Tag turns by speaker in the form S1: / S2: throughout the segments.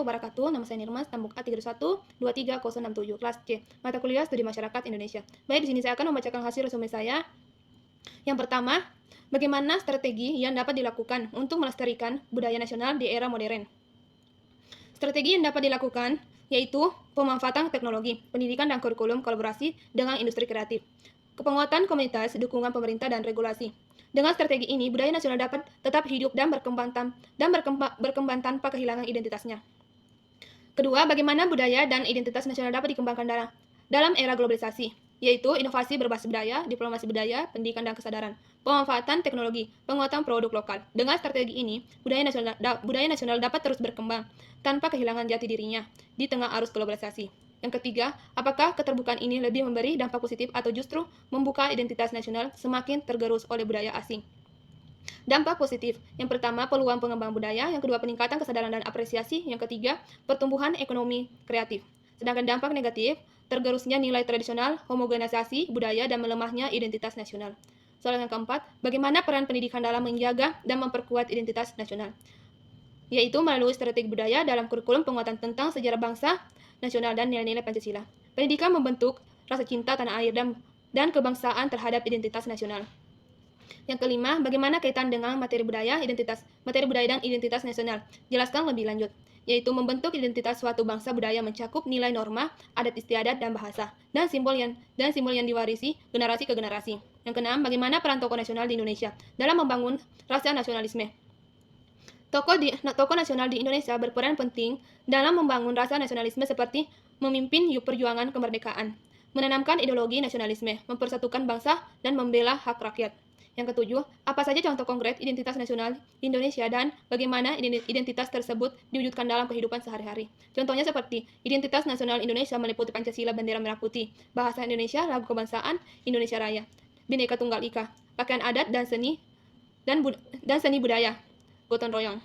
S1: wabarakatuh. Nama saya Nirmas, Tambuk A31231067, kelas C, mata kuliah Studi Masyarakat Indonesia. Baik, di sini saya akan membacakan hasil resume saya. Yang pertama, bagaimana strategi yang dapat dilakukan untuk melestarikan budaya nasional di era modern? Strategi yang dapat dilakukan yaitu pemanfaatan teknologi, pendidikan dan kurikulum kolaborasi dengan industri kreatif, penguatan komunitas, dukungan pemerintah dan regulasi. Dengan strategi ini, budaya nasional dapat tetap hidup dan berkembang tanpa kehilangan identitasnya. Kedua, bagaimana budaya dan identitas nasional dapat dikembangkan dalam era globalisasi, yaitu inovasi berbasis budaya, diplomasi budaya, pendidikan dan kesadaran, pemanfaatan teknologi, penguatan produk lokal. Dengan strategi ini, budaya nasional dapat terus berkembang tanpa kehilangan jati dirinya di tengah arus globalisasi. Yang ketiga, apakah keterbukaan ini lebih memberi dampak positif atau justru membuka identitas nasional semakin tergerus oleh budaya asing? Dampak positif. Yang pertama, peluang pengembangan budaya. Yang kedua, peningkatan kesadaran dan apresiasi. Yang ketiga, pertumbuhan ekonomi kreatif. Sedangkan dampak negatif, tergerusnya nilai tradisional, homogenisasi budaya, dan melemahnya identitas nasional. Soal yang keempat, bagaimana peran pendidikan dalam menjaga dan memperkuat identitas nasional? Yaitu melalui strategi budaya dalam kurikulum penguatan tentang sejarah bangsa nasional dan nilai-nilai Pancasila. Pendidikan membentuk rasa cinta tanah air dan kebangsaan terhadap identitas nasional. Yang kelima, bagaimana kaitan dengan materi budaya dan identitas nasional? Jelaskan lebih lanjut, yaitu membentuk identitas suatu bangsa budaya mencakup nilai norma, adat istiadat dan bahasa, dan simbol yang diwarisi generasi ke generasi. Yang keenam, bagaimana peran tokoh nasional di Indonesia dalam membangun rasa nasionalisme? Tokoh nasional di Indonesia berperan penting dalam membangun rasa nasionalisme seperti memimpin perjuangan kemerdekaan, menanamkan ideologi nasionalisme, mempersatukan bangsa, dan membela hak rakyat. Yang ketujuh, apa saja contoh konkret identitas nasional di Indonesia dan bagaimana identitas tersebut diwujudkan dalam kehidupan sehari-hari. Contohnya seperti identitas nasional Indonesia meliputi Pancasila, bendera merah putih, bahasa Indonesia, lagu kebangsaan Indonesia Raya, Bhinneka Tunggal Ika, pakaian adat dan seni budaya, gotong royong.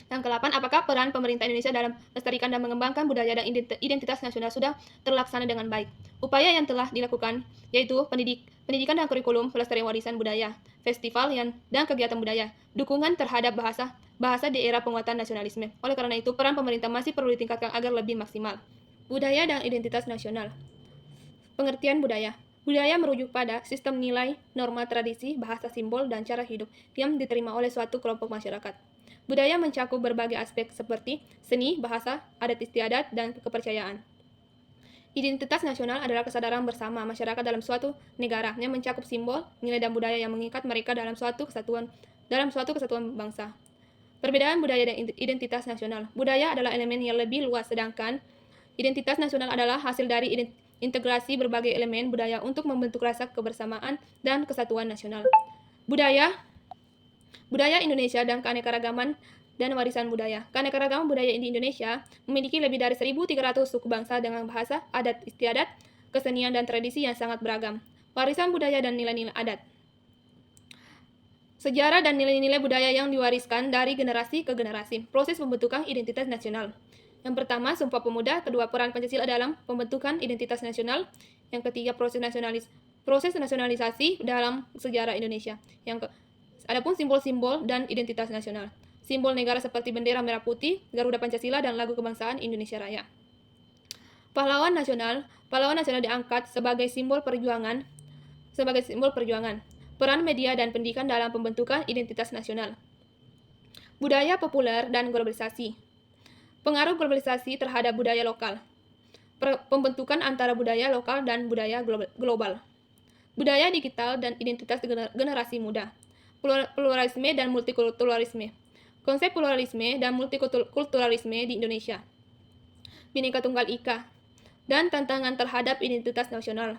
S1: Yang ke-8, apakah peran pemerintah Indonesia dalam melestarikan dan mengembangkan budaya dan identitas nasional sudah terlaksana dengan baik? Upaya yang telah dilakukan yaitu pendidikan dan kurikulum pelestarian warisan budaya, festival dan kegiatan budaya, dukungan terhadap bahasa di era penguatan nasionalisme. Oleh karena itu, peran pemerintah masih perlu ditingkatkan agar lebih maksimal. Budaya dan identitas nasional. Pengertian budaya. Budaya merujuk pada sistem nilai, norma, tradisi, bahasa, simbol, dan cara hidup yang diterima oleh suatu kelompok masyarakat. Budaya mencakup berbagai aspek seperti seni, bahasa, adat istiadat, dan kepercayaan. Identitas nasional adalah kesadaran bersama masyarakat dalam suatu negara yang mencakup simbol, nilai, dan budaya yang mengikat mereka dalam suatu kesatuan bangsa. Perbedaan budaya dan identitas nasional. Budaya adalah elemen yang lebih luas, sedangkan identitas nasional adalah hasil dari integrasi berbagai elemen budaya untuk membentuk rasa kebersamaan dan kesatuan nasional. Budaya Indonesia dan keanekaragaman dan warisan budaya. Keanekaragaman budaya di Indonesia memiliki lebih dari 1.300 suku bangsa dengan bahasa, adat istiadat, kesenian, dan tradisi yang sangat beragam. Warisan budaya dan nilai-nilai adat. Sejarah dan nilai-nilai budaya yang diwariskan dari generasi ke generasi. Proses pembentukan identitas nasional. Yang pertama, Sumpah Pemuda. Kedua, peran Pancasila dalam pembentukan identitas nasional. Yang ketiga, proses nasionalisasi dalam sejarah Indonesia. Adapun simbol-simbol dan identitas nasional. Simbol negara seperti bendera merah putih, Garuda Pancasila, dan lagu kebangsaan Indonesia Raya. Pahlawan nasional diangkat sebagai simbol perjuangan. Peran media dan pendidikan dalam pembentukan identitas nasional. Budaya populer dan globalisasi. Pengaruh globalisasi terhadap budaya lokal. Pembentukan antara budaya lokal dan budaya global. Budaya digital dan identitas generasi muda. Pluralisme dan multikulturalisme. Konsep pluralisme dan multikulturalisme di Indonesia. Bhinneka Tunggal Ika. Dan tantangan terhadap identitas nasional.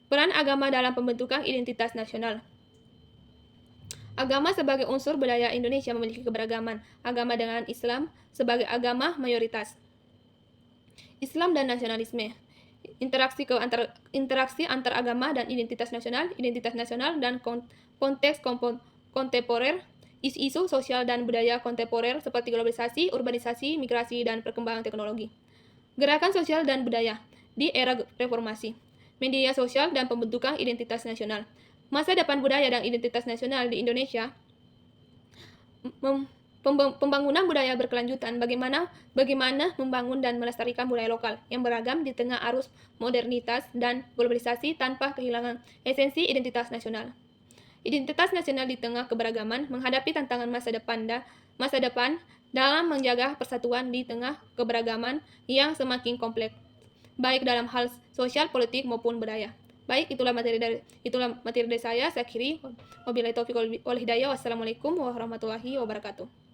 S1: Peran agama dalam pembentukan identitas nasional. Agama sebagai unsur budaya Indonesia memiliki keberagaman. Agama dengan Islam sebagai agama mayoritas. Islam dan nasionalisme. Interaksi antar agama dan identitas nasional dan konteks kontemporer, isu-isu sosial dan budaya kontemporer seperti globalisasi, urbanisasi, migrasi, dan perkembangan teknologi. Gerakan sosial dan budaya di era reformasi. Media sosial dan pembentukan identitas nasional. Masa depan budaya dan identitas nasional di Indonesia Pembangunan budaya berkelanjutan, bagaimana membangun dan melestarikan budaya lokal yang beragam di tengah arus modernitas dan globalisasi tanpa kehilangan esensi identitas nasional. Identitas nasional di tengah keberagaman menghadapi tantangan masa depan dalam menjaga persatuan di tengah keberagaman yang semakin kompleks, baik dalam hal sosial, politik maupun budaya. Baik, itulah materi dari saya. Saya akhiri. Wabillahi taufiq wal hidayah. Wassalamualaikum warahmatullahi wabarakatuh.